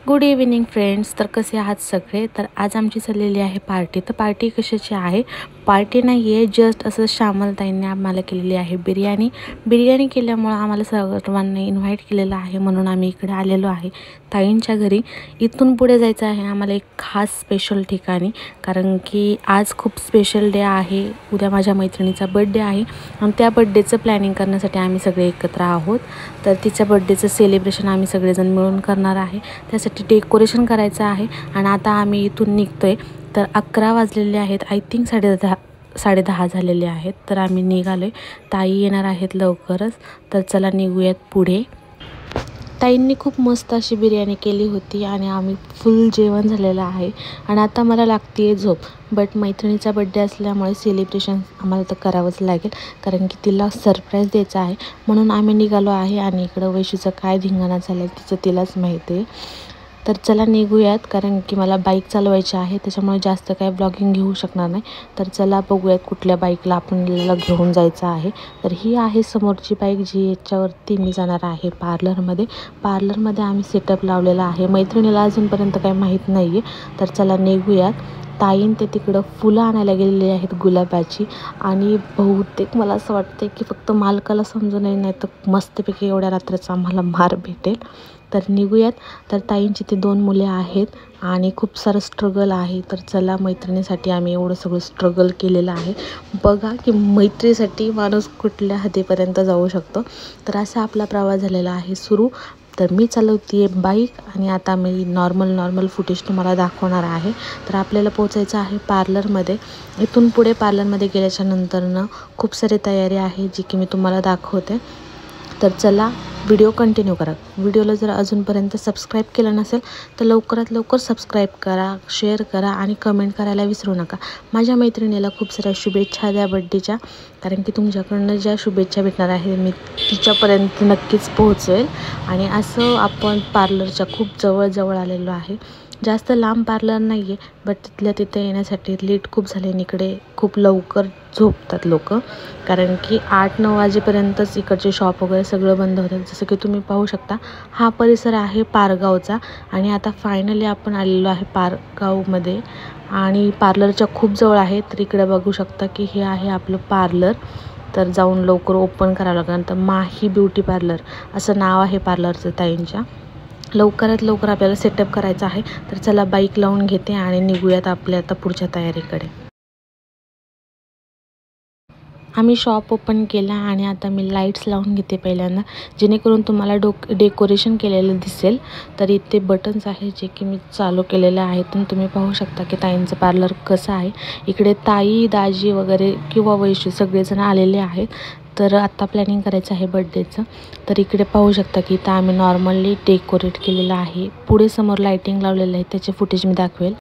Good evening friends. तर कसे आहात सगळे. तर आज आमची चाललेली आहे पार्टी. तर पार्टी कशाची आहे, पार्टी नाही आहे, जस्ट असं श्यामलताईंनी आम्हाला केलेली आहे बिर्याणी केल्यामुळं आम्हाला सर्वांना इन्व्हाइट केलेलं आहे, म्हणून आम्ही इकडे आलेलो आहे ताईंच्या घरी. इथून पुढे जायचं आहे आम्हाला एक खास स्पेशल ठिकाणी, कारण की आज खूप स्पेशल डे आहे. उद्या माझ्या मैत्रिणीचा बड्डे आहे आणि त्या बड्डेचं प्लॅनिंग करण्यासाठी आम्ही सगळे एकत्र आहोत. तर तिच्या बड्डेचं सेलिब्रेशन आम्ही सगळेजण मिळून करणार आहे. त्यासाठी डेकोरेशन करायचं आहे आणि आता आम्ही इथून निघतो आहे. तर 11 वाजलेले आहेत, आय थिंक 10:30 झालेले आहेत. तर आम्ही निघालो आहे. ताई येणार आहेत लवकरच. तर चला निघूयात पुढे. ताईंनी खूप मस्त अशी बिर्याणी केली होती आणि आम्ही फुल जेवण झालेलं आहे आणि आता मला लागते आहे झोप. बट मैत्रिणीचा बड्डे असल्यामुळे सेलिब्रेशन आम्हाला तर करावंच लागेल, कारण की तिला सरप्राईज द्यायचं आहे. म्हणून आम्ही निघालो आहे आणि इकडं वैशूचं काय धिंगाणा झालं तिचं तिलाच माहिती आहे. तर चला निघूयात, कारण की मला बाईक चालवायची आहे, त्याच्यामुळे जास्त काय ब्लॉगिंग घेऊ शकणार नाही. तर चला बघूयात कुठल्या बाईकला आपल्याला घेऊन जायचं आहे. तर ही आहे समोरची बाईक, जी याच्यावरती मी जाणार आहे पार्लरमध्ये आम्ही सेटअप लावलेला आहे. मैत्रिणीला अजूनपर्यंत काही माहीत नाही आहे. तर चला निघूयात. ताईन ते तिकडं फुलं आणायला गेलेली आहेत गुलाबाची, आणि बहुतेक मला असं वाटतं की फक्त मालकाला समजू नये, नाही तर मस्तपैकी एवढ्या रात्रीचा आम्हाला मार भेटेल. तर निघूयात. तर ताईंची ती 2 मुले आहेत आणि खूप सारं स्ट्रगल आहे. तर चला, मैत्रिणीसाठी आम्ही एवढं सगळं स्ट्रगल केलेलं आहे. बघा की मैत्रीसाठी माणूस कुठल्या हद्दीपर्यंत जाऊ शकतो. तर असा आपला प्रवास झालेला आहे सुरू. तर मी चालवते आहे बाईक आणि आता मी नॉर्मल फुटेज तुम्हाला दाखवणार आहे. तर आपल्याला पोचायचं आहे पार्लरमध्ये. इथून पुढे पार्लरमध्ये गेल्याच्या नंतरनं खूप सारी तयारी आहे, जी की मी तुम्हाला दाखवते. तर चला, व्हिडिओ कंटिन्यू करा. व्हिडिओला जर अजूनपर्यंत सबस्क्राईब केलं नसेल तर लवकरात लवकर सबस्क्राईब करा, शेअर करा आणि कमेंट करायला विसरू नका. माझ्या मैत्रिणीला खूप साऱ्या शुभेच्छा द्या बड्डेच्या, कारण की तुमच्याकडनं ज्या शुभेच्छा भेटणार आहे मी तिच्यापर्यंत नक्कीच पोहोचवेल. आणि असं आपण पार्लरच्या खूप जवळ आलेलो आहे. जास्त लांब पार्लर नाही आहे, बट तिथल्या तिथे येण्यासाठी लेट खूप झाले. इकडे खूप लवकर झोपतात लोक, कारण की 8-9 वाजेपर्यंतच इकडचे शॉप वगैरे सगळं बंद होतं. जसं की तुम्ही पाहू शकता, हा परिसर आहे पारगावचा. आणि आता फायनली आपण आलेलो आहे पारगावमध्ये आणि पार्लरच्या खूप जवळ आहे. तर इकडे बघू शकता की हे आहे आपलं पार्लर. तर जाऊन लवकर ओपन करावं लागेल. तर माही ब्युटी पार्लर असं नाव आहे पार्लरचं ताईंच्या. लवकरात लवकर आपल्याला सेटअप करायचं आहे. तर चला, बाईक लावून घेते आणि निघूयात आपल्या आता पुढच्या तयारीकडे. आम्ही शॉप ओपन केला आणि आता मी लाईट्स लावून घेते पहिल्यांदा, जेणेकरून तुम्हाला डेकोरेशन केलेलं दिसेल. तर इथे बटन्स आहे जे की मी चालू केलेलं आहे. तर तुम्ही पाहू शकता की ताईंचं पार्लर कसं आहे. इकडे ताई, दाजी वगैरे किंवा वैशू सगळेजण आलेले आहेत. तर आत्ता प्लॅनिंग करायचं आहे बड्डेचं. तर इकडे पाहू शकता की इथं आम्ही नॉर्मली डेकोरेट केलेलं आहे. पुढे समोर लाईटिंग लावलेलं आहे, त्याचे फुटेज मी दाखवेल.